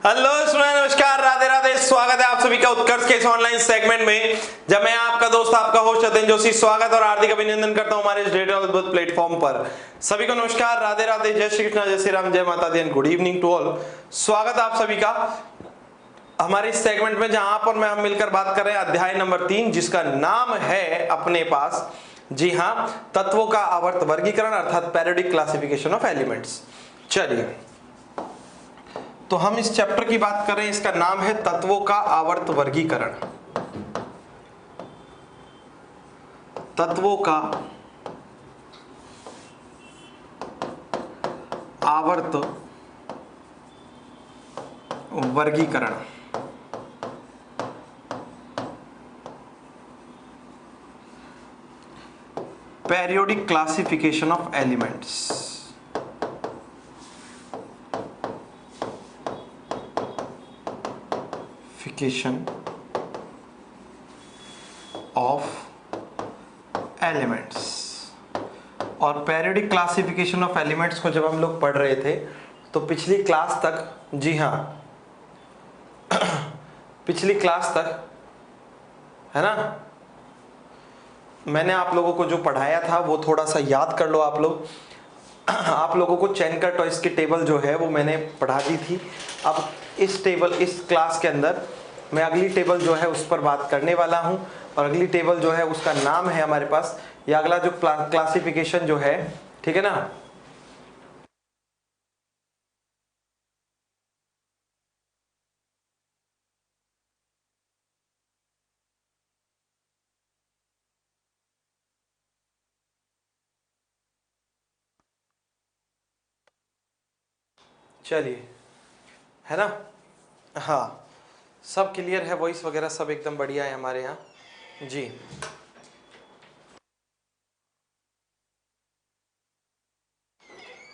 Hello student, नमस्कार, राधे राधे। स्वागत है आप सभी का उत्कर्ष के इस ऑनलाइन सेगमेंट में, जब मैं आपका दोस्त आपका होस्ट सत्येंद्र जोशी स्वागत और हार्दिक अभिनंदन करता हूं हमारे इस डेटा अद्भुत प्लेटफॉर्म पर। सभी को नमस्कार, राधे राधे, जय श्री कृष्ण, जय श्री राम, जय माता दी and good evening to all. स्वागत आप सभी का हमारे इस सेगमेंट में, जहां पर हम मिलकर बात कर रहे हैं अध्याय नंबर 3, जिसका नाम है अपने पास, जी हां, तत्वों का आवर्त वर्गीकरण अर्थात पीरियोडिक क्लासिफिकेशन ऑफ एलिमेंट्स। चलिए, तो हम इस चैप्टर की बात कर रहे हैं, इसका नाम है तत्वों का आवर्त वर्गीकरण। तत्वों का आवर्त वर्गीकरण। Periodic classification of elements. Of elements. और पीरियोडिक क्लासिफिकेशन ऑफ एलिमेंट्स को जब हम लोग पढ़ रहे थे तो पिछली क्लास तक, जी हाँ, पिछली क्लास तक, है ना, मैंने आप लोगों को जो पढ़ाया था वो थोड़ा सा याद कर लो आप लोग। आप लोगों को चेनकर टॉयस की टेबल जो है वो मैंने पढ़ा दी थी। अब इस क्लास के अंदर मैं अगली टेबल जो है उस पर बात करने वाला हूं, और अगली टेबल जो है उसका नाम है हमारे पास, या अगला जो क्लासिफिकेशन जो है, ठीक है ना, चलिए, है ना, हाँ, सब क्लियर है, वॉइस वगैरह सब एकदम बढ़िया है हमारे यहाँ जी।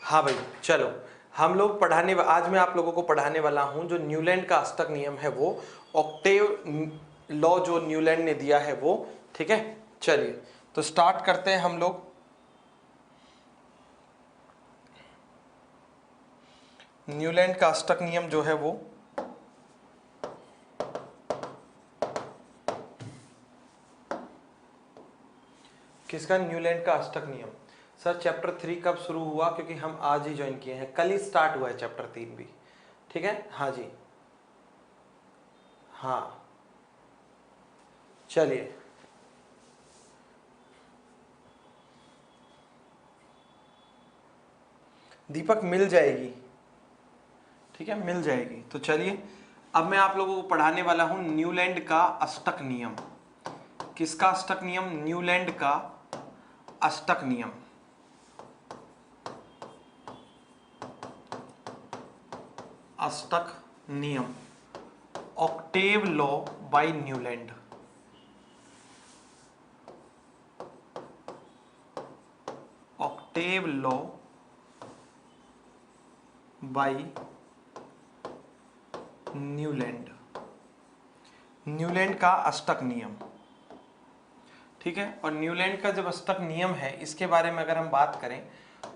हाँ भाई, चलो, हम लोग आज मैं आप लोगों को पढ़ाने वाला हूं जो न्यूलैंड का अष्टक नियम है, वो ऑक्टेव लॉ जो न्यूलैंड ने दिया है वो, ठीक है। चलिए, तो स्टार्ट करते हैं हम लोग। न्यूलैंड का अष्टक नियम जो है वो किसका? न्यूलैंड का अष्टक नियम। सर चैप्टर 3 कब शुरू हुआ? क्योंकि हम आज ही ज्वाइन किए हैं, कल ही स्टार्ट हुआ है चैप्टर 3 भी, ठीक है। हाँ जी, हाँ, चलिए, दीपक मिल जाएगी, ठीक है, मिल जाएगी। तो चलिए, अब मैं आप लोगों को पढ़ाने वाला हूं न्यूलैंड का अष्टक नियम। किसका अष्टक नियम? न्यूलैंड का अष्टक नियम। अष्टक नियम, octave law by Newland. Octave law by Newland. Newland का अष्टक नियम, ठीक है। और न्यूलैंड का जब अष्टक नियम है, इसके बारे में अगर हम बात करें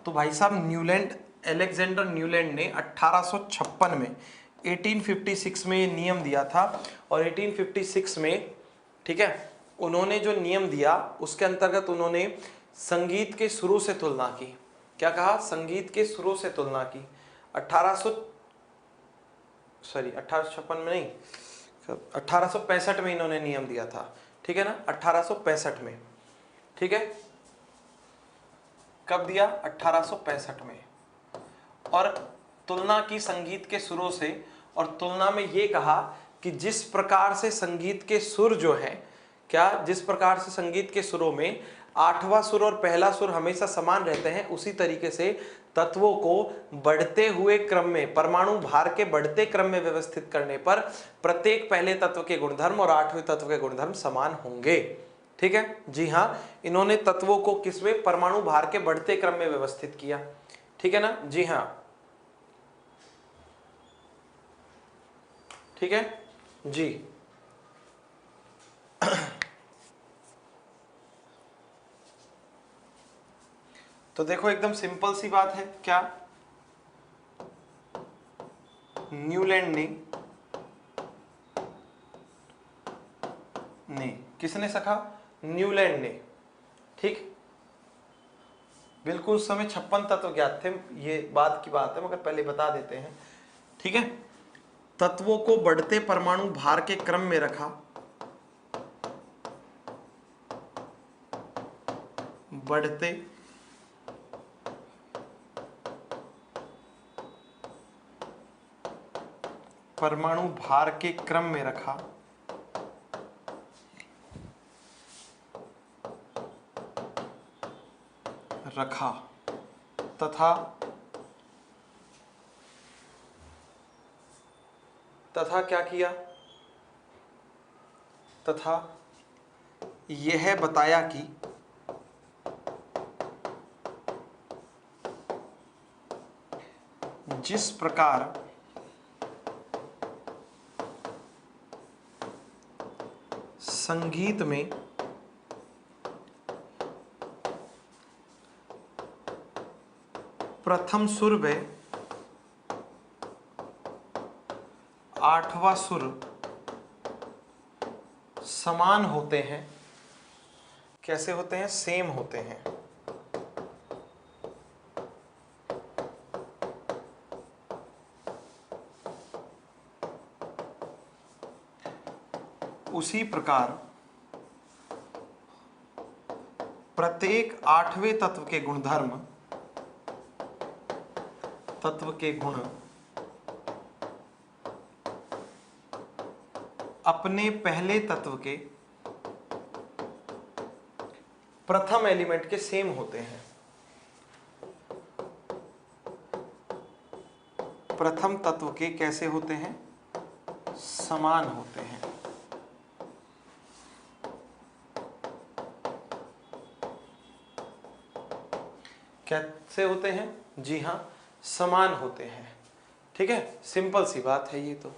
तो भाई साहब, न्यूलैंड, अलेक्जेंडर न्यूलैंड ने 1856 में, 1856 में ये नियम दिया था। और 1856 में, ठीक है, उन्होंने जो नियम दिया उसके अंतर्गत उन्होंने संगीत के सुरों से तुलना की। क्या कहा? संगीत के सुरों से तुलना की। 1856 में नहीं, 1865 में इन्होंने नियम दिया था, ठीक है ना, 1865 में, ठीक है। कब दिया? 1865 में। और तुलना की संगीत के सुरों से, और तुलना में ये कहा कि जिस प्रकार से संगीत के सुर जो है, क्या, जिस प्रकार से संगीत के सुरों में आठवां सुर और पहला सुर हमेशा समान रहते हैं, उसी तरीके से तत्वों को बढ़ते हुए क्रम में, परमाणु भार के बढ़ते क्रम में व्यवस्थित करने पर प्रत्येक पहले तत्व के गुणधर्म और आठवें तत्व के गुणधर्म समान होंगे, ठीक है। जी हाँ, इन्होंने तत्वों को किसमें? परमाणु भार के बढ़ते क्रम में व्यवस्थित किया, ठीक है ना। जी हाँ, ठीक है जी। तो देखो, एकदम सिंपल सी बात है, क्या? न्यूलैंड ने किसने सखा? न्यूलैंड ने। ठीक, बिल्कुल उस समय 56 तत्व ज्ञात थे, ये बाद की बात है मगर पहले बता देते हैं। ठीक है, तत्वों को बढ़ते परमाणु भार के क्रम में रखा, बढ़ते परमाणु भार के क्रम में रखा, तथा क्या किया? तथा यह बताया कि जिस प्रकार संगीत में प्रथम सुर व आठवां सुर समान होते हैं। कैसे होते हैं? सेम होते हैं। उसी प्रकार प्रत्येक आठवें तत्व के गुणधर्म, तत्व के गुण अपने पहले तत्व के प्रथम एलिमेंट के सेम होते हैं। प्रथम तत्व के कैसे होते हैं? समान होते हैं। कैसे होते हैं? जी हाँ, समान होते हैं। ठीक है, सिंपल सी बात है ये तो।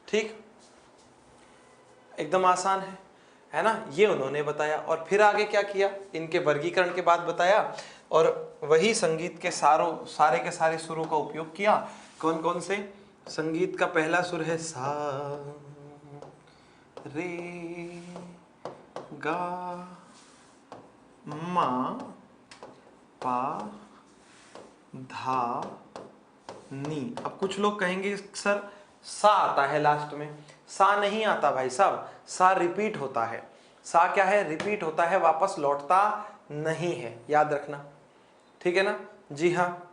ठीक, एकदम आसान है ना? ये उन्होंने बताया और फिर आगे क्या किया? इनके वर्गीकरण के बाद बताया और वही संगीत के सारे के सारे सुरों का उपयोग किया। कौन कौन से? संगीत का पहला सुर है सा रे गा मा पा धा नी। अब कुछ लोग कहेंगे सर सा आता है लास्ट में। सा नहीं आता भाई साहब, सा रिपीट होता है। सा क्या है? रिपीट होता है, वापस लौटता नहीं है, याद रखना। ठीक है ना? जी हाँ।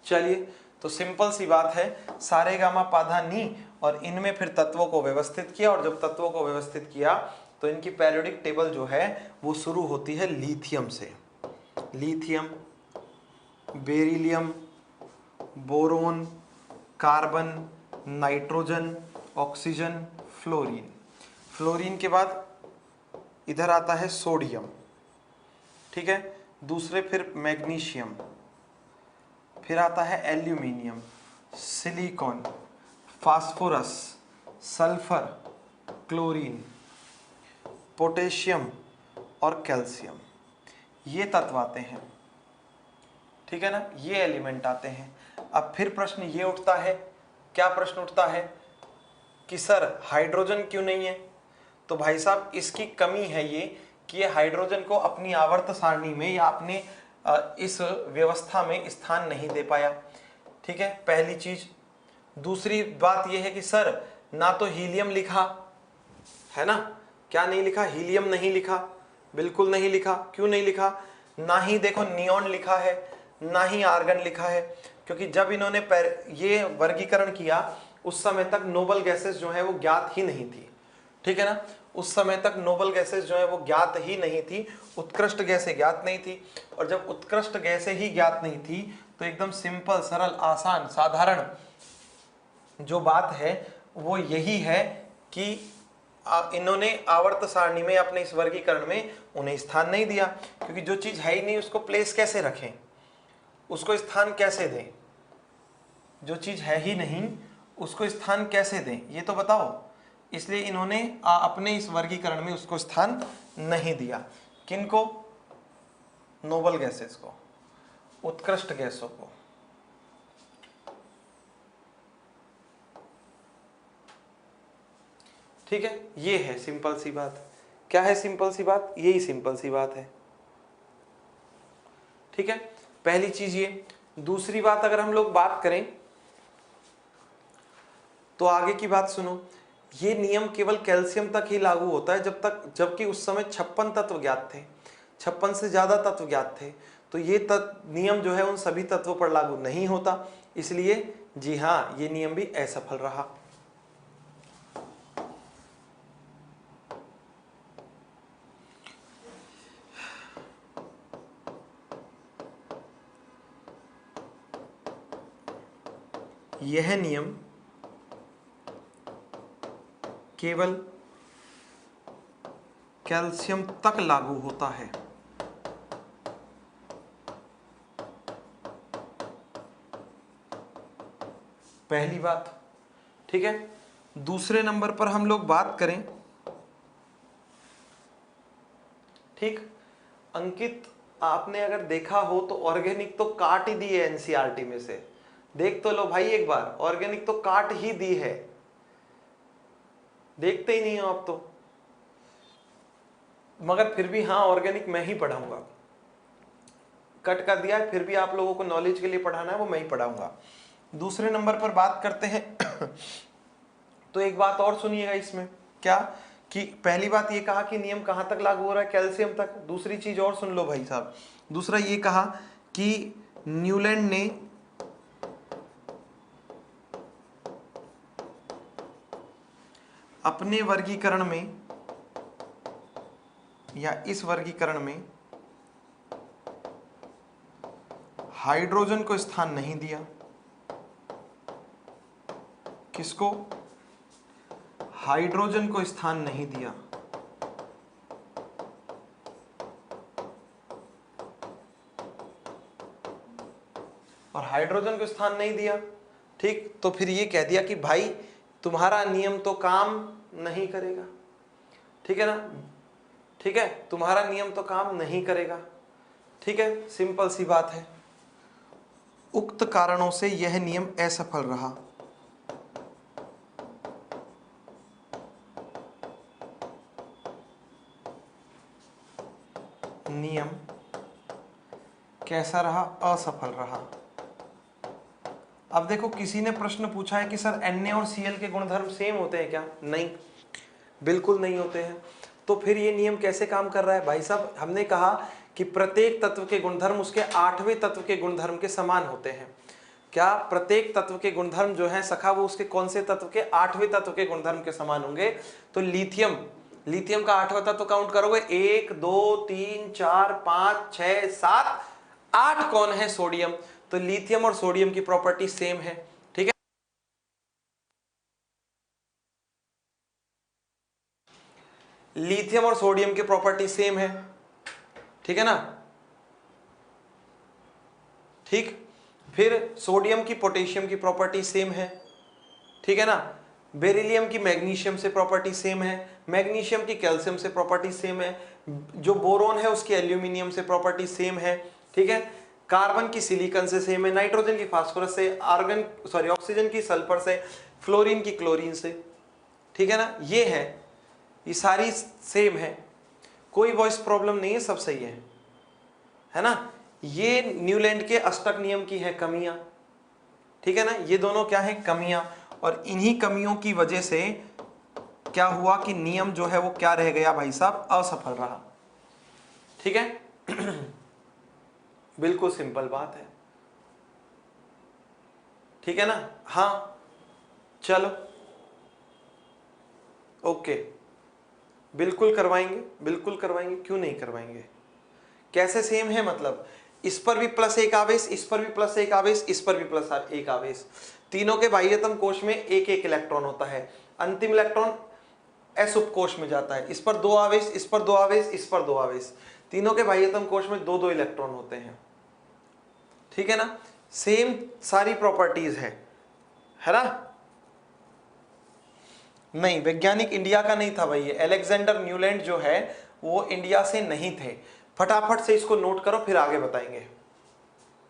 चलिए, तो सिंपल सी बात है, सारे गामा पाधा नी, और इनमें फिर तत्वों को व्यवस्थित किया, और जब तत्वों को व्यवस्थित किया तो इनकी पेरियोडिक टेबल जो है वो शुरू होती है लिथियम से। Lithium, beryllium, boron, carbon, nitrogen, oxygen, fluorine. Fluorine के बाद इधर आता है सोडियम। ठीक है, दूसरे फिर मैग्नीशियम, फिर आता है aluminium, silicon, phosphorus, sulphur, chlorine, potassium और कैल्शियम। ये तत्व आते हैं। ठीक है ना? ये एलिमेंट आते हैं। अब फिर प्रश्न ये उठता है, क्या प्रश्न उठता है कि सर हाइड्रोजन क्यों नहीं है? तो भाई साहब इसकी कमी है ये कि ये हाइड्रोजन को अपनी आवर्त सारणी में या अपने इस व्यवस्था में स्थान नहीं दे पाया। ठीक है, पहली चीज। दूसरी बात यह है कि सर ना तो हीलियम लिखा है ना, क्या नहीं लिखा? हीलियम नहीं लिखा, बिल्कुल नहीं लिखा। क्यों नहीं लिखा? ना ही देखो नियॉन लिखा है, ना ही आर्गन लिखा है, क्योंकि जब इन्होंने ये वर्गीकरण किया उस समय तक नोबल गैसेस जो है वो ज्ञात ही नहीं थी। ठीक है ना? उस समय तक नोबल गैसेस जो है वो ज्ञात ही नहीं थी, उत्कृष्ट गैसें ज्ञात नहीं थी। और जब उत्कृष्ट गैसें ही ज्ञात नहीं थी तो एकदम सिंपल, सरल, आसान, साधारण जो बात है वो यही है कि इन्होंने आवर्त सारणी में अपने इस वर्गीकरण में उन्हें स्थान नहीं दिया, क्योंकि जो चीज है ही नहीं उसको प्लेस कैसे रखें, उसको स्थान कैसे दें? जो चीज है ही नहीं उसको स्थान कैसे दें, ये तो बताओ। इसलिए इन्होंने अपने इस वर्गीकरण में उसको स्थान नहीं दिया। किनको? नोबल गैसेस को, उत्कृष्ट गैसों को। ठीक है, ये है सिंपल सी बात। क्या है सिंपल सी बात? यही सिंपल सी बात है। ठीक है, पहली चीज ये। दूसरी बात अगर हम लोग बात करें तो आगे की बात सुनो। ये नियम केवल कैल्शियम तक ही लागू होता है जबकि उस समय 56 तत्व ज्ञात थे, 56 से ज्यादा तत्व ज्ञात थे। तो ये नियम जो है उन सभी तत्वों पर लागू नहीं होता, इसलिए जी हाँ, ये नियम भी असफल रहा। यह नियम केवल कैल्शियम तक लागू होता है। पहली बात। ठीक है, दूसरे नंबर पर हम लोग बात करें। ठीक, अंकित आपने अगर देखा हो तो ऑर्गेनिक तो काट ही दी है एनसीईआरटी में से। देख तो लो भाई एक बार, ऑर्गेनिक तो काट ही दी है, देखते ही नहीं हो आप तो। मगर फिर भी हाँ, ऑर्गेनिक मैं ही पढ़ाऊंगा, कट कर दिया है, फिर भी आप लोगों को नॉलेज के लिए पढ़ाना है वो मैं ही पढ़ाऊंगा। दूसरे नंबर पर बात करते हैं तो एक बात और सुनिएगा इसमें, क्या कि पहली बात ये कहा कि नियम कहां तक लागू हो रहा है? कैल्शियम तक। दूसरी चीज और सुन लो भाई साहब, दूसरा ये कहा कि न्यूलैंड ने अपने वर्गीकरण में या इस वर्गीकरण में हाइड्रोजन को स्थान नहीं दिया। किसको? हाइड्रोजन को स्थान नहीं दिया। और हाइड्रोजन को स्थान नहीं दिया, ठीक, तो फिर ये कह दिया कि भाई तुम्हारा नियम तो काम नहीं करेगा। ठीक है ना, ठीक है, तुम्हारा नियम तो काम नहीं करेगा। ठीक है, सिंपल सी बात है। उक्त कारणों से यह नियम असफल रहा। नियम कैसा रहा? असफल रहा। अब देखो, किसी ने प्रश्न पूछा है कि सर Na और Cl के गुणधर्म सेम होते हैं क्या? नहीं, बिल्कुल नहीं होते हैं। तो फिर ये नियम कैसे काम कर रहा है? भाई साहब, हमने कहा कि प्रत्येक तत्व के गुणधर्म उसके 8वें तत्व के गुणधर्म के समान होते हैं। क्या प्रत्येक तत्व के गुणधर्म जो है सखा, वो उसके कौन से तत्व के? 8वें तत्व के गुणधर्म के समान होंगे। तो लिथियम का 8वां तत्व काउंट करोगे, 1 2 3 4 5 6 7 8 कौन है? सोडियम। तो लिथियम और सोडियम की प्रॉपर्टी सेम है। ठीक है, लिथियम और सोडियम की प्रॉपर्टी सेम है। ठीक है ना, ठीक। फिर सोडियम की पोटेशियम की प्रॉपर्टी सेम है। ठीक है ना, बेरिलियम की मैग्नीशियम से प्रॉपर्टी सेम है, मैग्नीशियम की कैल्शियम से प्रॉपर्टी सेम है, जो बोरोन है उसकी एल्यूमिनियम से प्रॉपर्टी सेम है। ठीक है, कार्बन की सिलिकॉन से सेम है, नाइट्रोजन की फास्फोरस से, ऑक्सीजन की सल्फर से, फ्लोरीन की क्लोरीन से। ठीक है ना, ये है, ये सारी सेम है, कोई वॉइस प्रॉब्लम नहीं है, सब सही है ना। ये न्यूलैंड के अष्टक नियम की है कमियां। ठीक है ना, ये दोनों क्या है? कमियां। और इन्हीं कमियों की वजह से क्या हुआ कि नियम जो है वो क्या रह गया भाई साहब? असफल रहा। ठीक है बिल्कुल सिंपल बात है। ठीक है ना, हाँ चलो ओके, बिल्कुल करवाएंगे, बिल्कुल करवाएंगे, क्यों नहीं करवाएंगे। कैसे सेम है? मतलब इस पर भी +1 आवेश, इस पर भी +1 आवेश, इस पर भी +1 आवेश। तीनों के बाह्यतम कोश में 1-1 इलेक्ट्रॉन होता है। अंतिम इलेक्ट्रॉन s उपकोश में जाता है। इस पर 2 आवेश, इस पर 2 आवेश, इस पर 2 आवेश। तीनों के बाह्यतम कोश में 2-2 इलेक्ट्रॉन होते हैं। ठीक है ना, सेम सारी प्रॉपर्टीज है ना। नहीं, वैज्ञानिक इंडिया का नहीं था भाई, ये अलेक्जेंडर न्यूलैंड जो है वो इंडिया से नहीं थे। फटाफट से इसको नोट करो, फिर आगे बताएंगे।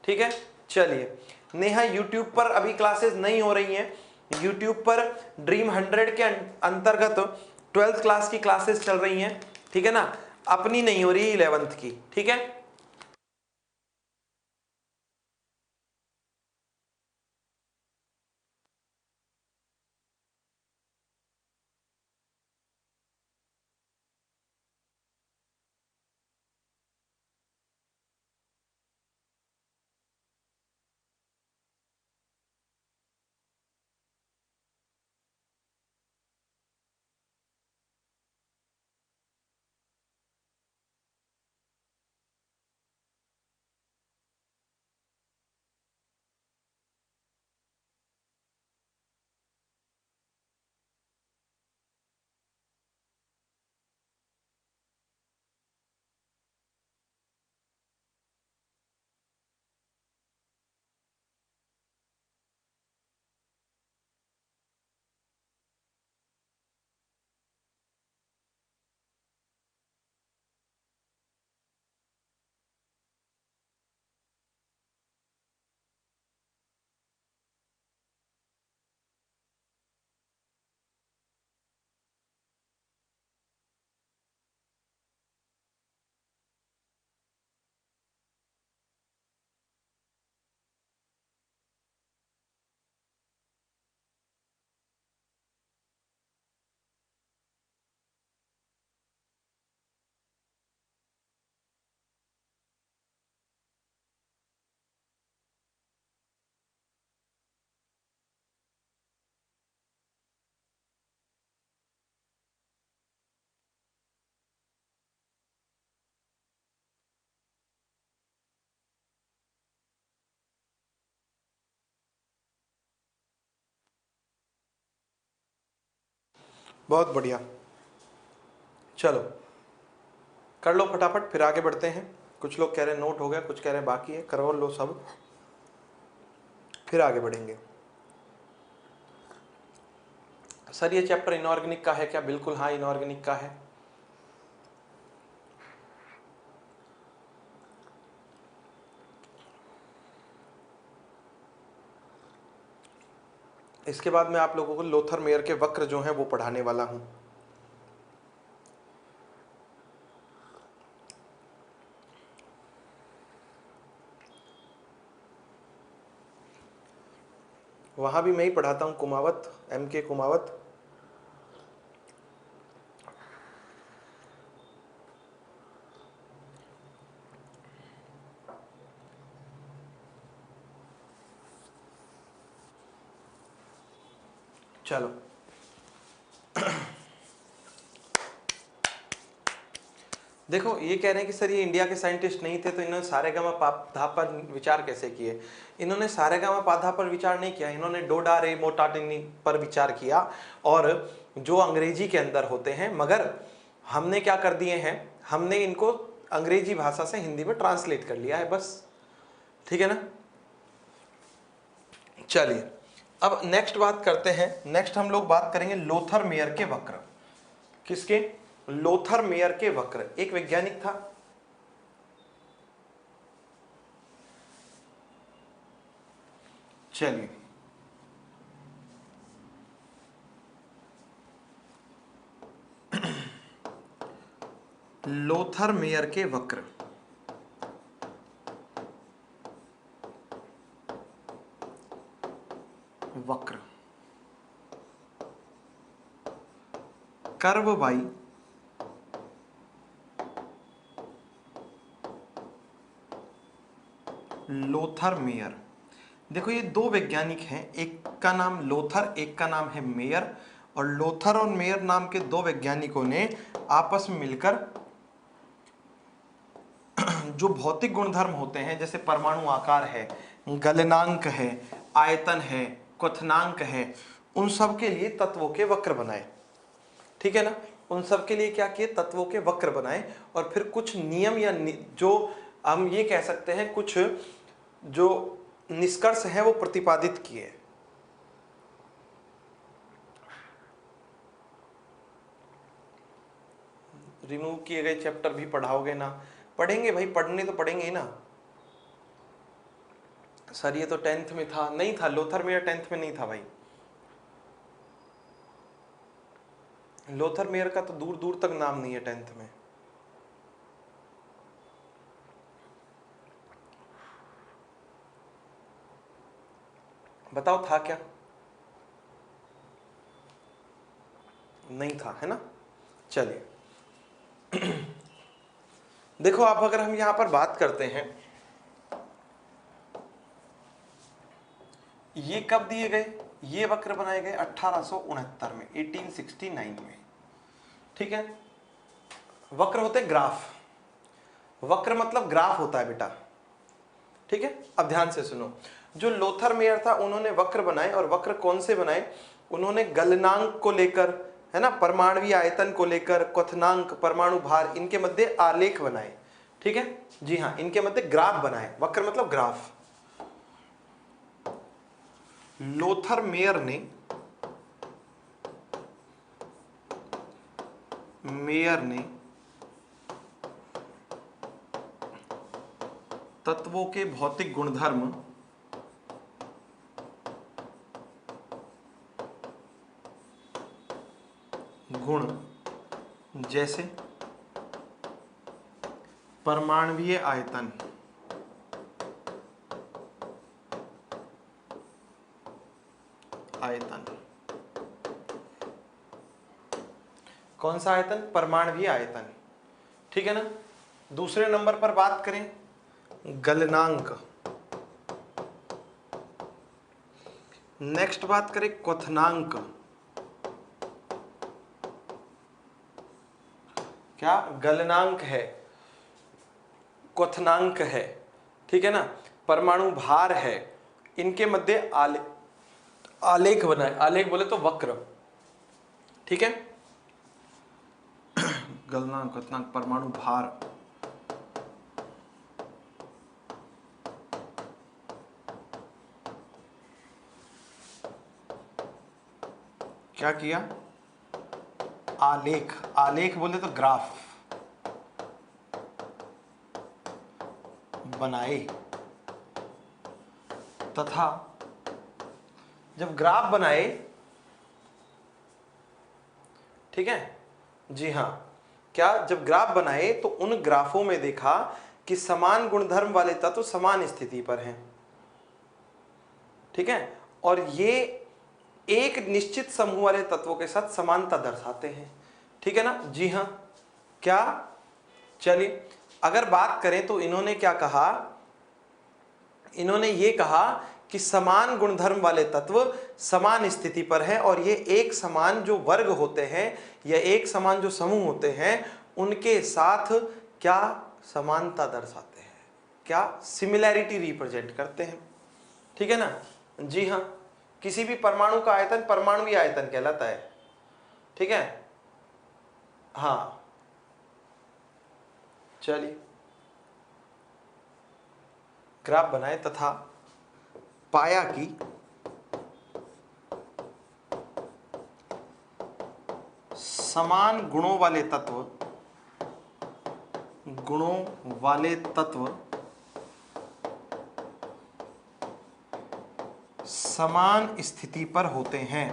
ठीक है, चलिए। नेहा, यूट्यूब पर अभी क्लासेस नहीं हो रही हैं, यूट्यूब पर ड्रीम 100 के अंतर्गत 12th क्लास की क्लासेस चल रही हैं, ठीक है ना, अपनी नहीं हो रही 11th की, ठीक है। बहुत बढ़िया, चलो कर लो फटाफट, फिर आगे बढ़ते हैं। कुछ लोग कह रहे हैं नोट हो गया, कुछ कह रहे हैं बाकी है, करवा लो सब, फिर आगे बढ़ेंगे। सर ये चैप्टर इनऑर्गेनिक का है क्या? बिल्कुल हाँ, इनऑर्गेनिक का है। इसके बाद मैं आप लोगों को लोथर मेयर के वक्र जो हैं वो पढ़ाने वाला हूं। वहां भी मैं ही पढ़ाता हूं, कुमावत, MK कुमावत। चलो देखो, ये कह रहे हैं कि सर ये इंडिया के साइंटिस्ट नहीं थे तो इन्होंने सारेगामा पाधा पर विचार कैसे किए? इन्होंने सारेगामा पाधा पर विचार नहीं किया, इन्होंने डोडा रे मोटाटिनी पर विचार किया, और जो अंग्रेजी के अंदर होते हैं, मगर हमने क्या कर दिए हैं, हमने इनको अंग्रेजी भाषा से हिंदी में ट्रांसलेट कर लिया है बस, ठीक है ना। चलिए अब नेक्स्ट बात करते हैं। नेक्स्ट हम लोग बात करेंगे लोथर मेयर के वक्र। किसके? लोथर मेयर के वक्र। एक वैज्ञानिक था, चलिए लोथर मेयर के वक्र। वक्र कर्व बाई लोथर मेयर। देखो ये दो वैज्ञानिक हैं, एक का नाम लोथर, एक का नाम है मेयर, और लोथर और मेयर नाम के दो वैज्ञानिकों ने आपस में मिलकर जो भौतिक गुणधर्म होते हैं, जैसे परमाणु आकार है, गलनांक है, आयतन है, क्वथनांक है, उन सब के लिए तत्वों के वक्र बनाए, ठीक है ना। उन सब के लिए क्या किए? तत्वों के वक्र बनाए, और फिर कुछ नियम या जो हम ये कह सकते हैं कुछ जो निष्कर्ष है वो प्रतिपादित किए। रिमूव किए गए चैप्टर भी पढ़ाओगे ना? पढ़ेंगे भाई, पढ़ने तो पढ़ेंगे ही ना। सर ये तो 10th में था, नहीं था, लोथर मेयर 10th में नहीं था भाई। लोथर मेयर का तो दूर दूर तक नाम नहीं है 10th में। बताओ था क्या? नहीं था, है ना। चलिए देखो आप, अगर हम यहां पर बात करते हैं, ये कब दिए गए, ये वक्र बनाए गए 1869 में, 1869 में, ठीक है। वक्र होते ग्राफ, वक्र मतलब ग्राफ होता है बेटा, ठीक है। अब ध्यान से सुनो, जो लोथर मेयर था उन्होंने वक्र बनाए, और वक्र कौन से बनाए, उन्होंने गलनांक को लेकर, है ना, परमाणु आयतन को लेकर, क्वथनांक, परमाणु भार, इनके मध्य आलेख बनाए, ठीक है। जी हाँ, इनके मध्य ग्राफ बनाए, वक्र मतलब ग्राफ। लोथर मेयर ने तत्वों के भौतिक गुणधर्म गुण जैसे परमाणवीय आयतन, कौन सा आयतन, परमाणवीय आयतन, ठीक है ना। दूसरे नंबर पर बात करें गलनांक, नेक्स्ट बात करें क्वथनांक, क्या गलनांक है, क्वथनांक है, ठीक है ना, परमाणु भार है, इनके मध्य आलेख बनाए, आलेख बोले तो वक्र, ठीक है। गलनांक, क्वथनांक, परमाणु भार, क्या किया, आलेख, आलेख बोले तो ग्राफ बनाए, तथा जब ग्राफ बनाए, ठीक है, जी हां, क्या जब ग्राफ बनाए तो उन ग्राफों में देखा कि समान गुणधर्म वाले तत्व समान स्थिति पर हैं, ठीक है, और ये एक निश्चित समूह वाले तत्वों के साथ समानता दर्शाते हैं, ठीक है ना। जी हां, क्या, चलिए अगर बात करें तो इन्होंने क्या कहा, इन्होंने ये कहा कि समान गुणधर्म वाले तत्व समान स्थिति पर है, और ये एक समान जो वर्ग होते हैं या एक समान जो समूह होते हैं उनके साथ क्या समानता दर्शाते हैं, क्या सिमिलैरिटी रिप्रेजेंट करते हैं, ठीक है ना। जी हाँ, किसी भी परमाणु का आयतन परमाणुवीय आयतन कहलाता है, ठीक है। हाँ चलिए, ग्राफ बनाए तथा पाया कि समान गुणों वाले तत्व समान स्थिति पर होते हैं,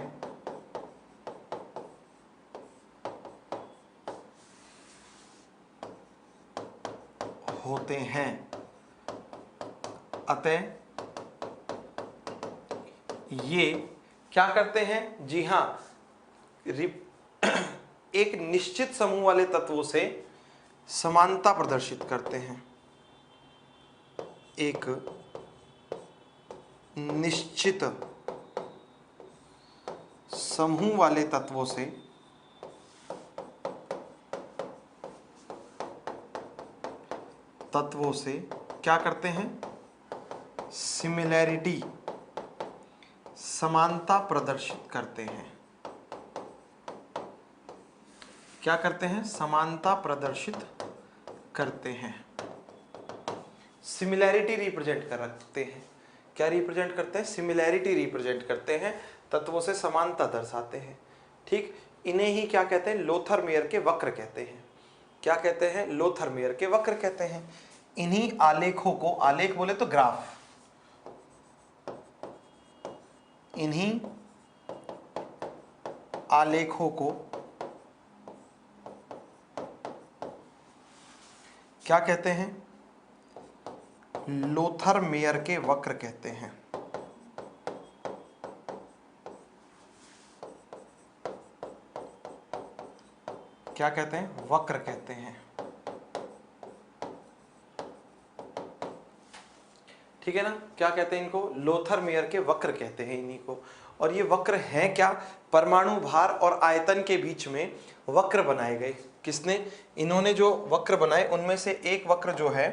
अतः ये क्या करते हैं, जी हां, एक निश्चित समूह वाले तत्वों से समानता प्रदर्शित करते हैं, एक निश्चित समूह वाले तत्वों से क्या करते हैं, सिमिलैरिटी, समानता प्रदर्शित करते हैं, क्या करते हैं, समानता प्रदर्शित करते हैं, सिमिलैरिटी रिप्रेजेंट करते हैं, क्या रिप्रेजेंट करते हैं, सिमिलैरिटी रिप्रेजेंट करते हैं, तत्वों से समानता दर्शाते हैं, ठीक। इन्हें ही क्या कहते हैं, लोथर मेयर के वक्र कहते हैं, क्या कहते हैं, लोथर मेयर के वक्र कहते हैं। इन्हीं आलेखों को, आलेख बोले तो ग्राफ, इन्हीं आलेखों को क्या कहते हैं? लोथर मेयर के वक्र कहते हैं। क्या कहते हैं? वक्र कहते हैं। ठीक है ना? क्या कहते हैं इनको? लोथर मेयर के वक्र कहते हैं इन्हीं को। और ये वक्र हैं क्या? परमाणु भार और आयतन के बीच में वक्र बनाए गए। किसने? इन्होंने जो वक्र बनाए उनमें से एक वक्र जो है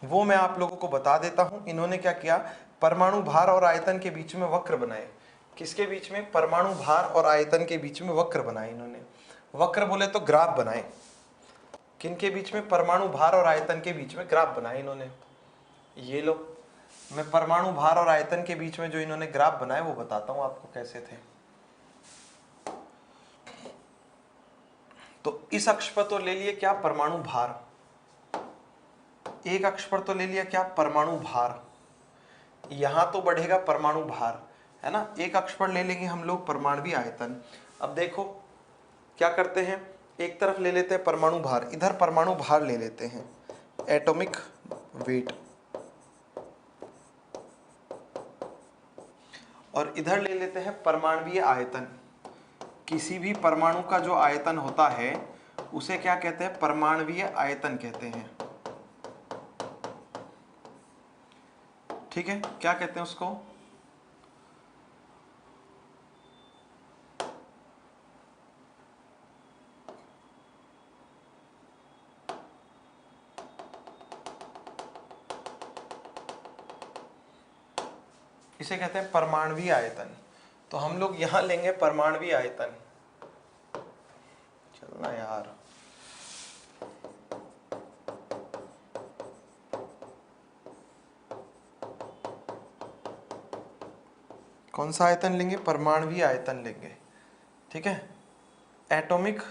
वो मैं आप लोगों को बता देता हूं। इन्होंने क्या किया? परमाणु भार और आयतन के बीच में वक्र बनाए। किसके बीच में? परमाणु भार और आयतन के बीच में वक्र बनाए इन्होंने। वक्र बोले तो ग्राफ बनाए। किनके बीच में? परमाणु भार और आयतन के बीच में ग्राफ बनाए इन्होंने। ये लो, मैं परमाणु भार और आयतन के बीच में जो इन्होंने ग्राफ बनाए वो बताता हूं आपको कैसे थे। तो इस अक्ष पर तो ले लिए क्या? परमाणु भार। एक अक्ष पर तो ले लिया क्या? परमाणु भार। यहां तो बढ़ेगा परमाणु भार, है ना? एक अक्ष पर ले लेंगे हम लोग परमाणु आयतन। अब देखो क्या करते हैं, एक तरफ ले लेते हैं परमाणु भार, इधर परमाणु भार ले लेते हैं, एटॉमिक वेट, और इधर ले लेते हैं परमाणुीय आयतन। किसी भी परमाणु का जो आयतन होता है उसे क्या कहते हैं? परमाणुीय आयतन कहते हैं। ठीक है, क्या कहते हैं उसको? इसे कहते हैं परमाणुीय आयतन। तो हम लोग यहां लेंगे परमाणुीय आयतन। चलना यार, कौन सा आयतन लेंगे? परमाणुीय आयतन लेंगे। ठीक है, एटॉमिक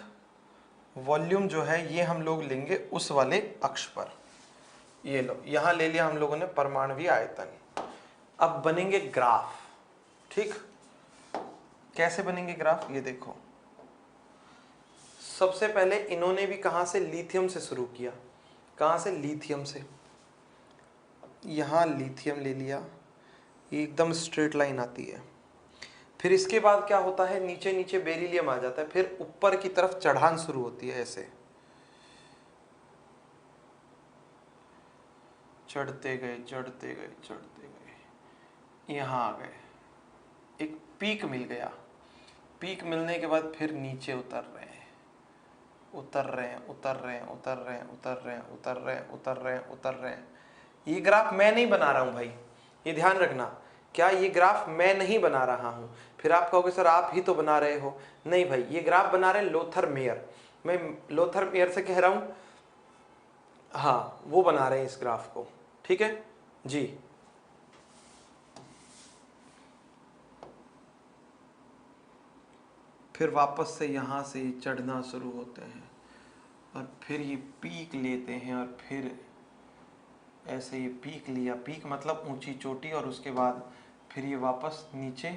वॉल्यूम जो है ये हम लोग लेंगे उस वाले अक्ष पर। ये लो, यहां ले लिया हम लोगों ने परमाणुीय आयतन। अब बनेंगे ग्राफ। ठीक, कैसे बनेंगे ग्राफ? ये देखो, सबसे पहले इन्होंने भी कहां से? लिथियम से शुरू किया। कहां से? लिथियम से। यहां लिथियम ले लिया, एकदम स्ट्रेट लाइन आती है। फिर इसके बाद क्या होता है? नीचे नीचे बेरिलियम आ जाता है, फिर ऊपर की तरफ चढ़ान शुरू होती है, ऐसे चढ़ते गए चढ़ते गए चढ़ते गए, यहां आ गए, एक पीक मिल गया। पीक मिलने के बाद फिर नीचे उतर रहे हैं, उतर रहे हैं, उतर रहे हैं, उतर रहे हैं, उतर रहे हैं, उतर रहे हैं, उतर रहे हैं, उतर रहे हैं। ये ग्राफ मैं नहीं बना रहा हूं भाई, ये ध्यान रखना। क्या ये ग्राफ मैं नहीं बना रहा हूं? फिर आप कहोगे सर आप ही तो बना रहे हो। नहीं भाई, ये ग्राफ बना रहे लोथर मेयर। मैं लोथर मेयर से कह रहा हूं, हाँ वो बना रहे हैं इस ग्राफ को। ठीक है जी। फिर वापस से यहाँ से चढ़ना शुरू होते हैं और फिर ये पीक लेते हैं और फिर ऐसे ये पीक लिया, पीक मतलब ऊंची चोटी, और उसके बाद फिर ये वापस नीचे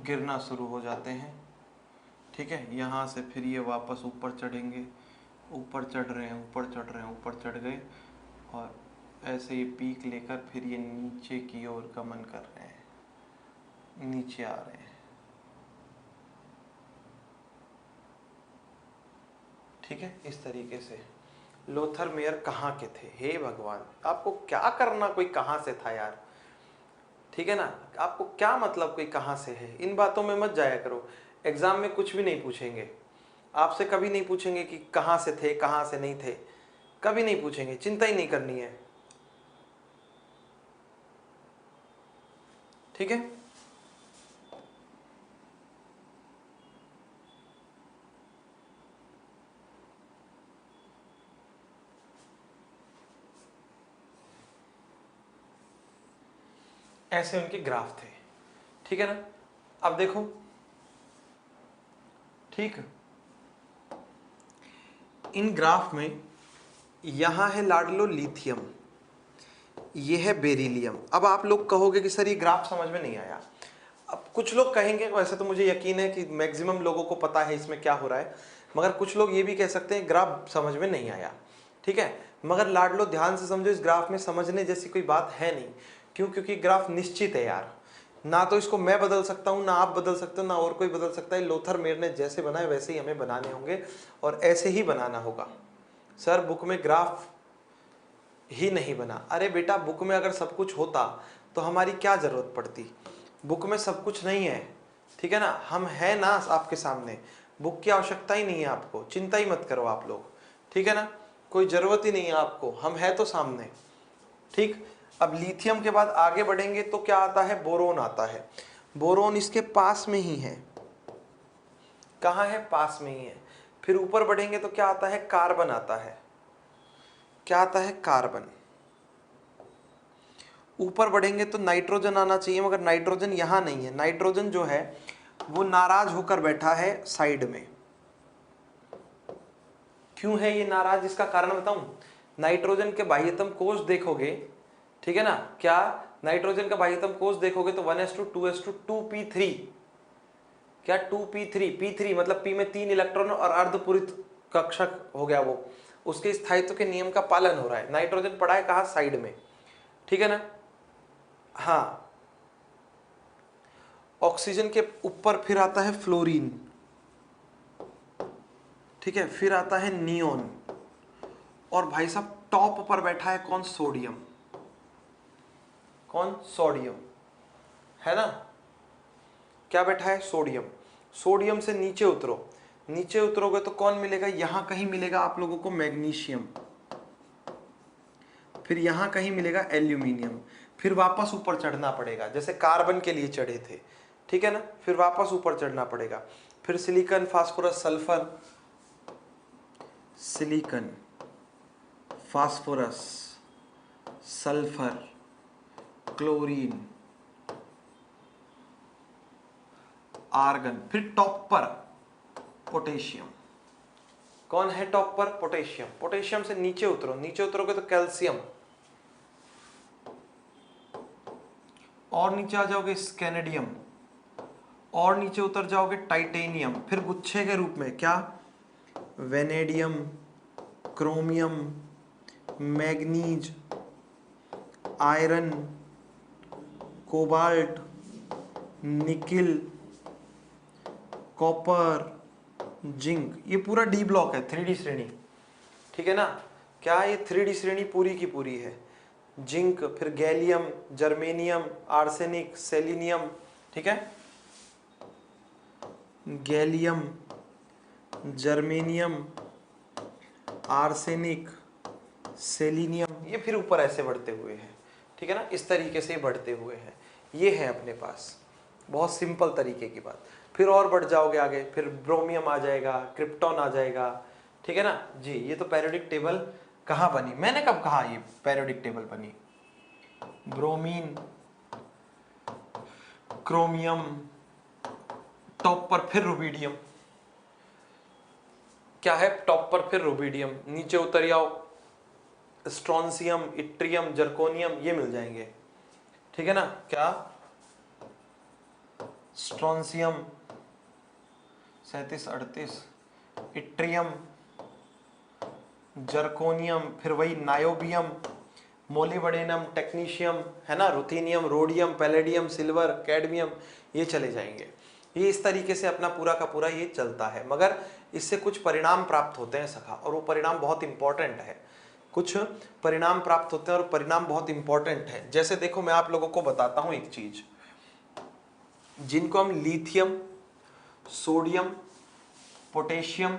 गिरना शुरू हो जाते हैं। ठीक है, यहाँ से फिर ये वापस ऊपर चढ़ेंगे, ऊपर चढ़ रहे हैं, ऊपर चढ़ रहे हैं, ऊपर चढ़ गए, और ऐसे ये पीक लेकर फिर ये नीचे की ओर गमन कर रहे हैं, नीचे आ रहे हैं। ठीक है, इस तरीके से लोथर मेयर कहाँ के थे? हे भगवान, आपको क्या करना कोई कहाँ से था यार? ठीक है ना, आपको क्या मतलब कोई कहाँ से है? इन बातों में मत जाया करो। एग्जाम में कुछ भी नहीं पूछेंगे आपसे, कभी नहीं पूछेंगे कि कहाँ से थे, कहाँ से नहीं थे, कभी नहीं पूछेंगे, चिंता ही नहीं करनी है। ठीक है, ऐसे उनके ग्राफ थे। ठीक है ना, अब देखो, ठीक, इन ग्राफ में यहां है लाडलो लिथियम, ये है बेरिलियम। अब आप लोग कहोगे कि सर ये ग्राफ समझ में नहीं आया। अब कुछ लोग कहेंगे, वैसे तो मुझे यकीन है कि मैक्सिमम लोगों को पता है इसमें क्या हो रहा है, मगर कुछ लोग ये भी कह सकते हैं ग्राफ समझ में नहीं आया। ठीक है। मगर लाडलो ध्यान से समझो, इस ग्राफ में समझने जैसी कोई बात है नहीं। क्यों? क्योंकि ग्राफ निश्चित है यार, ना तो इसको मैं बदल सकता हूं, ना आप बदल सकते हो, ना और कोई बदल सकता है। लोथर मेयर ने जैसे बनाए वैसे ही हमें बनाने होंगे और ऐसे ही बनाना होगा। सर बुक में ग्राफ ही नहीं बना। अरे बेटा, बुक में अगर सब कुछ होता तो हमारी क्या जरूरत पड़ती। बुक में सब कुछ नहीं है, ठीक है ना। हम है ना आपके सामने, बुक की आवश्यकता ही नहीं है आपको, चिंता ही मत करो आप लोग, ठीक है ना। कोई जरूरत ही नहीं है आपको, हम है तो सामने, ठीक। अब लिथियम के बाद आगे बढ़ेंगे तो क्या आता है? बोरोन आता है। बोरोन इसके पास में ही है। कहाँ है? पास में ही है। फिर ऊपर बढ़ेंगे तो क्या आता है? कार्बन आता है। क्या आता है? कार्बन। ऊपर बढ़ेंगे तो नाइट्रोजन आना चाहिए, मगर नाइट्रोजन यहां नहीं है। नाइट्रोजन जो है वो नाराज होकर बैठा है साइड में। क्यों है ये नाराज? इसका कारण बताऊं। नाइट्रोजन के बाह्यतम कोष देखोगे, ठीक है ना, क्या नाइट्रोजन का बाह्यतम कोष देखोगे तो 1s2 क्या 2p3, p3 मतलब p में 3 इलेक्ट्रॉन और अर्धपूरित कक्षक हो गया वो, उसके स्थायित्व के नियम का पालन हो रहा है। नाइट्रोजन पड़ा है कहा? साइड में, ठीक है ना। हाँ, ऑक्सीजन के ऊपर फिर आता है फ्लोरीन, ठीक है, फिर आता है नियोन, और भाई साहब टॉप पर बैठा है कौन? सोडियम। कौन? सोडियम, है ना। क्या बैठा है? सोडियम। सोडियम से नीचे उतरो, नीचे उतरोगे तो कौन मिलेगा? यहां कहीं मिलेगा आप लोगों को मैग्नीशियम, फिर यहां कहीं मिलेगा एल्यूमिनियम, फिर वापस ऊपर चढ़ना पड़ेगा जैसे कार्बन के लिए चढ़े थे, ठीक है ना। फिर वापस ऊपर चढ़ना पड़ेगा, फिर silicon, phosphorus, sulphur, silicon, phosphorus, sulphur, chlorine, argon, फिर टॉप पर पोटेशियम। कौन है टॉप पर? पोटेशियम। पोटेशियम से नीचे उतरो, नीचे उतरोगे तो कैल्शियम, और नीचे आ जाओगे स्कैनेडियम, और नीचे उतर जाओगे टाइटेनियम, फिर गुच्छे के रूप में क्या? Vanadium, chromium, manganese, iron, cobalt, nickel, copper, zinc. ये पूरा डी ब्लॉक है, 3D श्रेणी, ठीक है ना। क्या ये 3D श्रेणी पूरी की पूरी है? जिंक, फिर गैलियम, जर्मेनियम, आर्सेनिक, सेलिनियम, ठीक है। गैलियम, जर्मेनियम, आर्सेनिक, सेलिनियम, ये फिर ऊपर ऐसे बढ़ते हुए हैं, ठीक है ना। इस तरीके से बढ़ते हुए हैं, ये है अपने पास। बहुत सिंपल तरीके की बात। फिर और बढ़ जाओगे आगे, फिर ब्रोमियम आ जाएगा, क्रिप्टॉन आ जाएगा, ठीक है ना जी। ये तो पेरियोडिक टेबल कहाँ बनी? मैंने कब कहा ये पेरियोडिक टेबल बनी? ब्रोमीन, क्रोमियम, टॉप पर फिर रुबिडियम। क्या है? टॉप पर फिर रुबिडियम, नीचे उतर आओ स्ट्रोंसियम, इट्रियम, जर्कोनियम, ये मिल जाएंगे, ठीक है ना। क्या? स्ट्रोंसियम 3738, इट्रियम, जर्कोनियम, फिर वही नायोबियम, मोलिब्डेनम, टेक्नीशियम, है ना, ruthenium, rhodium, palladium, silver, cadmium, ये चले जाएंगे। ये इस तरीके से अपना पूरा का पूरा ये चलता है। मगर इससे कुछ परिणाम प्राप्त होते हैं सखा, और वो परिणाम बहुत इंपॉर्टेंट है। कुछ परिणाम प्राप्त होते हैं और परिणाम बहुत इंपॉर्टेंट है। जैसे देखो, मैं आप लोगों को बताता हूं एक चीज, जिनको हम लिथियम, सोडियम, पोटेशियम,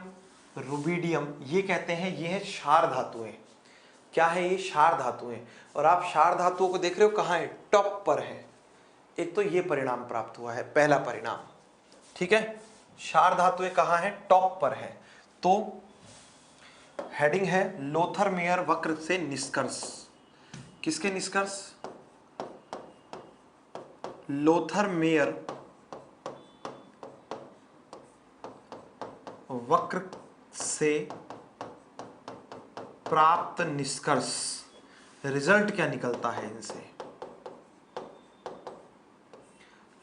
रुबिडियम ये कहते हैं, ये है क्षार धातुएं। क्या है ये? क्षार धातुएं। और आप क्षार धातुओं को देख रहे हो कहाँ है? टॉप पर है। एक तो ये परिणाम प्राप्त हुआ है, पहला परिणाम, ठीक है। क्षार धातुएं कहाँ है? टॉप पर है। तो हेडिंग है लोथर मेयर वक्र से निष्कर्ष। किसके निष्कर्ष? लोथर मेयर वक्र से प्राप्त निष्कर्ष, रिजल्ट क्या निकलता है इनसे।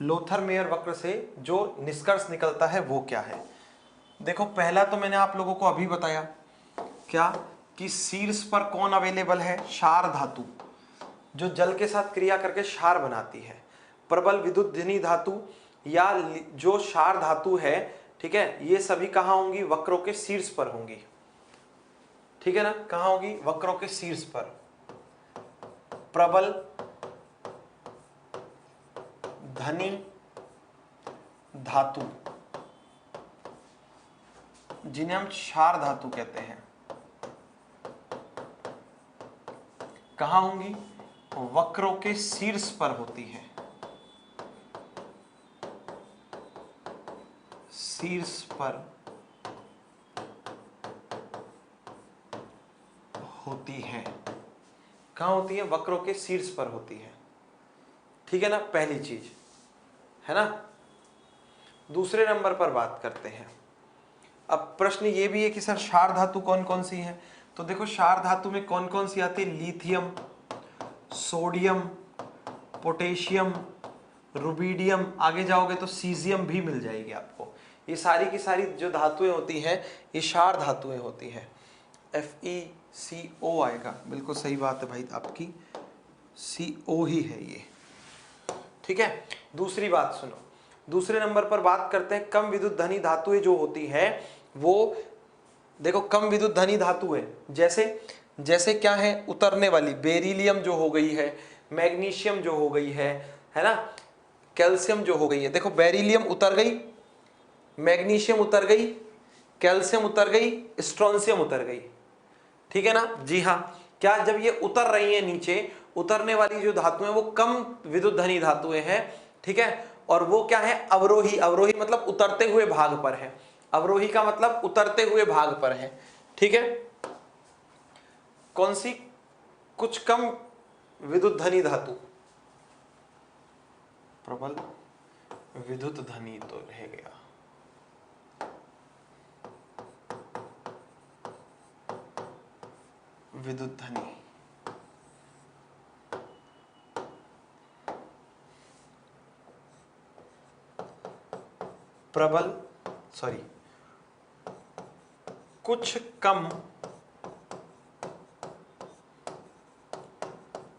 लोथर मेयर वक्र से जो निष्कर्ष निकलता है वो क्या है? देखो, पहला तो मैंने आप लोगों को अभी बताया, क्या? कि शीर्ष पर कौन अवेलेबल है? क्षार धातु, जो जल के साथ क्रिया करके क्षार बनाती है। प्रबल विद्युत धनी धातु या जो क्षार धातु है, ठीक है, ये सभी कहां होंगी? वक्रों के शीर्ष पर होंगी, ठीक है ना। कहां होगी? वक्रों के शीर्ष पर। प्रबल धनी धातु जिन्हें हम क्षार धातु कहते हैं, कहां होंगी? वक्रों के शीर्ष पर होती है, शीर्ष पर होती है। कहां होती है? वक्रों के शीर्ष पर होती है, ठीक है ना, पहली चीज है ना। दूसरे नंबर पर बात करते हैं। अब प्रश्न ये भी है कि सर क्षार धातु कौन कौन सी है? तो देखो क्षार धातु में कौन कौन सी आती है? लिथियम, सोडियम, पोटेशियम, रुबिडियम, आगे जाओगे तो सीजियम भी मिल जाएगी आपको। ये सारी की सारी जो धातुएं होती हैं ये क्षार धातुएं होती हैं। FeCO आएगा, बिल्कुल सही बात है भाई आपकी, CO ही है ये, ठीक है। दूसरी बात सुनो, दूसरे नंबर पर बात करते हैं कम विद्युत धनी धातुएं जो होती है वो, देखो कम विद्युत धनी धातु है, जैसे क्या है? उतरने वाली, बेरिलियम जो हो गई है, मैग्नीशियम जो हो गई है ना, कैल्शियम जो हो गई है। देखो बेरिलियम उतर गई, मैग्नीशियम उतर गई, कैल्शियम उतर गई, स्ट्रोंशियम उतर गई, ठीक है ना। जी हाँ, क्या जब ये उतर रही है नीचे, उतरने वाली जो धातुएं वो कम विद्युत धनी धातुएं हैं, ठीक है। और वो क्या है? अवरोही, अवरोही मतलब उतरते हुए भाग पर है, अवरोही का मतलब उतरते हुए भाग पर है, ठीक है। कौन सी? कुछ कम विद्युत धनी धातु, प्रबल विद्युत धनी तो रह गया, विद्युत धनी, प्रबल, सॉरी, कुछ कम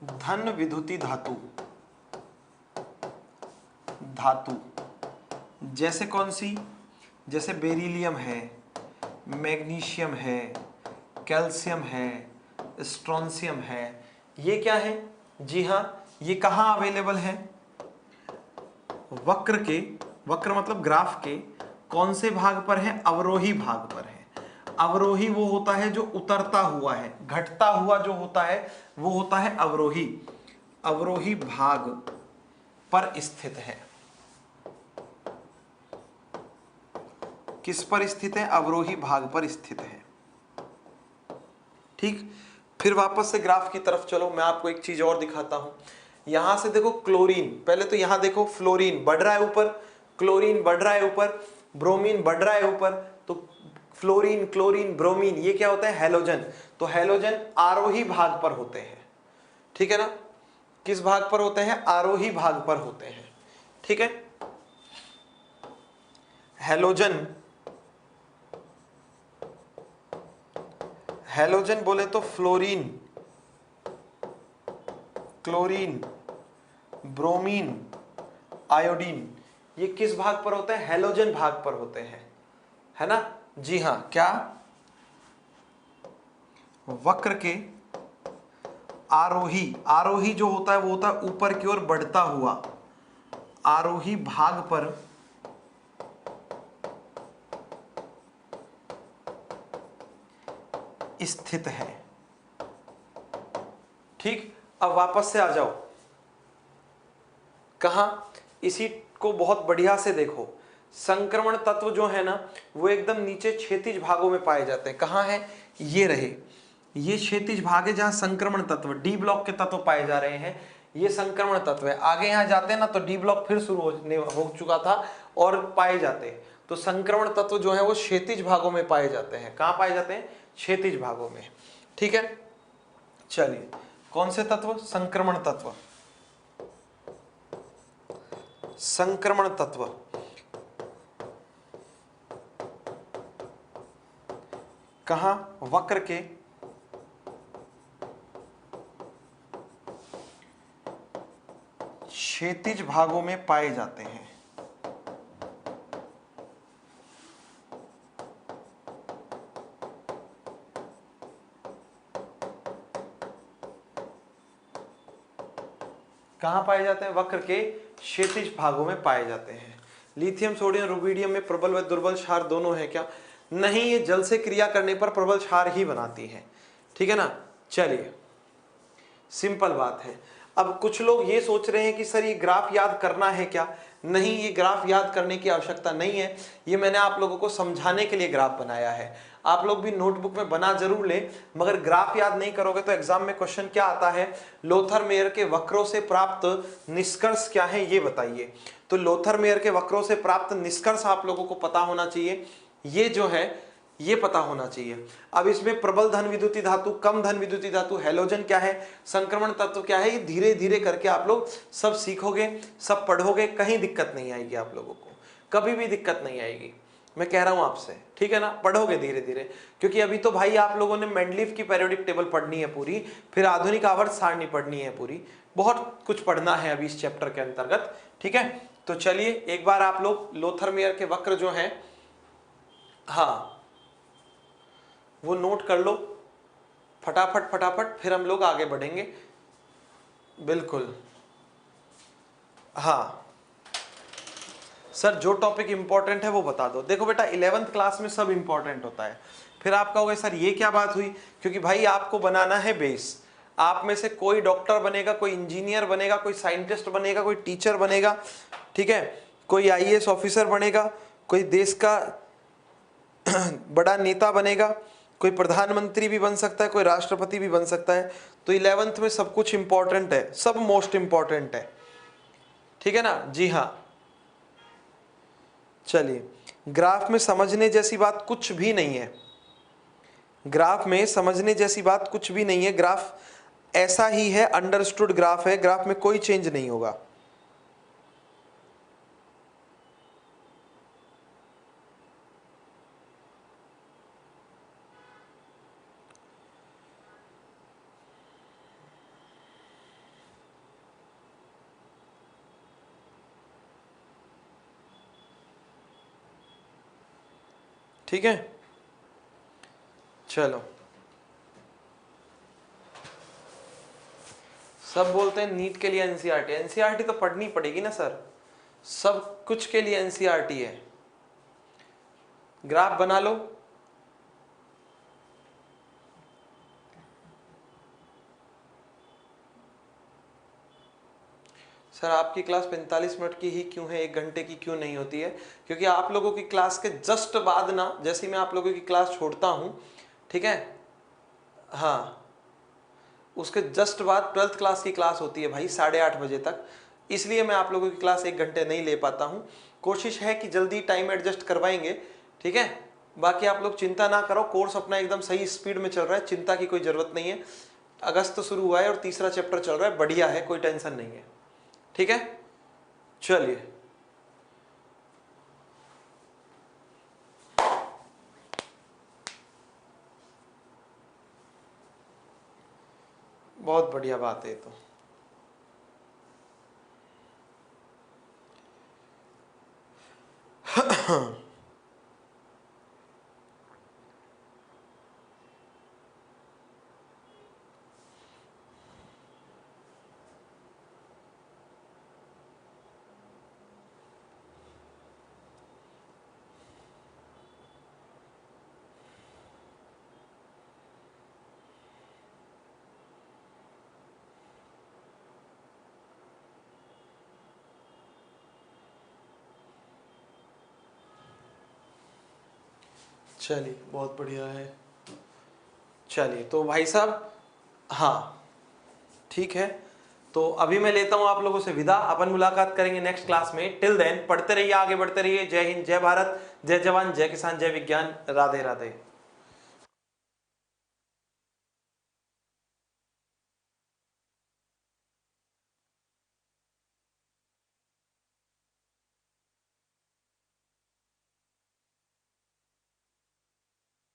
धन विद्युती धातु, धातु जैसे कौन सी? जैसे बेरिलियम है, मैग्नीशियम है, कैल्शियम है, स्ट्रोंशियम है, ये क्या है? जी हाँ, ये कहाँ अवेलेबल है? वक्र के, वक्र मतलब ग्राफ के कौन से भाग पर है? अवरोही भाग पर है। अवरोही वो होता है जो उतरता हुआ है, घटता हुआ जो होता है वो होता है अवरोही, अवरोही भाग पर स्थित है। किस पर स्थित है? अवरोही भाग पर स्थित है, ठीक। फिर वापस से ग्राफ की तरफ चलो, मैं आपको एक चीज और दिखाता हूं। यहां से देखो क्लोरीन, पहले तो यहां देखो फ्लोरीन बढ़ रहा है ऊपर, क्लोरीन बढ़ रहा है ऊपर, ब्रोमीन बढ़ रहा है ऊपर, तो फ्लोरीन, क्लोरीन, ब्रोमीन ये क्या होता है? हैलोजन। तो हैलोजन आरोही भाग पर होते हैं, ठीक है ना। किस भाग पर होते हैं? आरोही भाग पर होते हैं, ठीक है। हैलोजन, हैलोजन बोले तो फ्लोरीन, क्लोरीन, ब्रोमीन, आयोडीन, ये किस भाग पर होते हैं? हैलोजन भाग पर होते हैं, है ना। जी हां, क्या? वक्र के आरोही, आरोही जो होता है वो होता है ऊपर की ओर बढ़ता हुआ, आरोही भाग पर स्थित है, ठीक। अब वापस से आ जाओ, कहां? इसी को बहुत बढ़िया से देखो, संक्रमण तत्व जो है ना वो एकदम नीचे क्षैतिज भागों में पाए जाते हैं। कहां है? ये रहे, ये क्षैतिज भाग है जहां संक्रमण तत्व, डी ब्लॉक के तत्व पाए जा रहे हैं, ये संक्रमण तत्व है। आगे यहां जाते हैं ना तो डी ब्लॉक फिर शुरू हो चुका था और पाए जाते हैं। तो संक्रमण तत्व जो है वो क्षैतिज भागों में पाए जाते हैं। कहां पाए जाते हैं? क्षैतिज भागों में, ठीक है। चलिए, कौन से तत्व? संक्रमण तत्व, संक्रमण तत्व कहां? वक्र के क्षैतिज भागों में पाए जाते हैं। कहां पाए जाते हैं? वक्र के क्षैतिज भागों में पाए जाते हैं। लिथियम सोडियम रुबिडियम में प्रबल व दुर्बल क्षार दोनों है क्या? नहीं, ये जल से क्रिया करने पर प्रबल क्षार ही बनाती है। ठीक है ना। चलिए, सिंपल बात है। अब कुछ लोग ये सोच रहे हैं कि सर ये ग्राफ याद करना है क्या? नहीं, ये ग्राफ याद करने की आवश्यकता नहीं है। ये मैंने आप लोगों को समझाने के लिए ग्राफ बनाया है। आप लोग भी नोटबुक में बना जरूर लें, मगर ग्राफ याद नहीं करोगे तो एग्जाम में क्वेश्चन क्या आता है? लोथर मेयर के वक्रों से प्राप्त निष्कर्ष क्या है ये बताइए। तो लोथर मेयर के वक्रों से प्राप्त निष्कर्ष आप लोगों को पता होना चाहिए। ये जो है ये पता होना चाहिए। अब इसमें प्रबल धन विद्युतीय धातु, कम धन विद्युतीय धातु, हैलोजन क्या है, संक्रमण तत्व क्या है, ये धीरे धीरे करके आप लोग सब सीखोगे, सब पढ़ोगे, कहीं दिक्कत नहीं आएगी आप लोगों को, कभी भी दिक्कत नहीं आएगी। मैं कह रहा हूं आपसे, ठीक है ना। पढ़ोगे धीरे धीरे, क्योंकि अभी तो भाई आप लोगों ने मेंडलीव की पीरियोडिक टेबल पढ़नी है पूरी, फिर आधुनिक आवर्त सारणी पढ़नी है पूरी, बहुत कुछ पढ़ना है अभी इस चैप्टर के अंतर्गत। ठीक है, तो चलिए एक बार आप लोग लोथर मेयर के वक्र जो है, हाँ वो नोट कर लो फटाफट फटाफट, फिर हम लोग आगे बढ़ेंगे। बिल्कुल, हाँ सर जो टॉपिक इंपॉर्टेंट है वो बता दो। देखो बेटा 11th क्लास में सब इंपॉर्टेंट होता है। फिर आप कहोगे सर ये क्या बात हुई? क्योंकि भाई आपको बनाना है बेस। आप में से कोई डॉक्टर बनेगा, कोई इंजीनियर बनेगा, कोई साइंटिस्ट बनेगा, कोई टीचर बनेगा, ठीक है, कोई आईएएस ऑफिसर बनेगा, कोई देश का बड़ा नेता बनेगा, कोई प्रधानमंत्री भी बन सकता है, कोई राष्ट्रपति भी बन सकता है। तो 11th में सब कुछ इंपॉर्टेंट है, सब मोस्ट इंपॉर्टेंट है। ठीक है ना। जी हाँ, चलिए ग्राफ में समझने जैसी बात कुछ भी नहीं है। ग्राफ में समझने जैसी बात कुछ भी नहीं है। ग्राफ ऐसा ही है, अंडरस्टूड ग्राफ है, ग्राफ में कोई चेंज नहीं होगा। ठीक है, चलो। सब बोलते हैं नीट के लिए एनसीईआरटी, एनसीईआरटी तो पढ़नी पड़ेगी ना सर, सब कुछ के लिए एनसीईआरटी है। ग्राफ बना लो। सर आपकी क्लास 45 मिनट की ही क्यों है, 1 घंटे की क्यों नहीं होती है? क्योंकि आप लोगों की क्लास के जस्ट बाद ना, जैसे मैं आप लोगों की क्लास छोड़ता हूं, ठीक है, हाँ उसके जस्ट बाद 12th क्लास की क्लास होती है भाई 8:30 बजे तक, इसलिए मैं आप लोगों की क्लास 1 घंटे नहीं ले पाता हूं। कोशिश है कि जल्दी टाइम एडजस्ट करवाएंगे, ठीक है। बाकी आप लोग चिंता ना करो, कोर्स अपना एकदम सही स्पीड में चल रहा है, चिंता की कोई जरूरत नहीं है। अगस्त शुरू हुआ है और तीसरा चैप्टर चल रहा है, बढ़िया है, कोई टेंशन नहीं है। ठीक है, चलिए बहुत बढ़िया बात है तो। चलिए बहुत बढ़िया है। चलिए तो भाई साहब, हाँ ठीक है, तो अभी मैं लेता हूं आप लोगों से विदा। अपन मुलाकात करेंगे नेक्स्ट क्लास में। टिल देन पढ़ते रहिए, आगे बढ़ते रहिए। जय हिंद, जय भारत, जय जवान, जय किसान, जय विज्ञान। राधे राधे।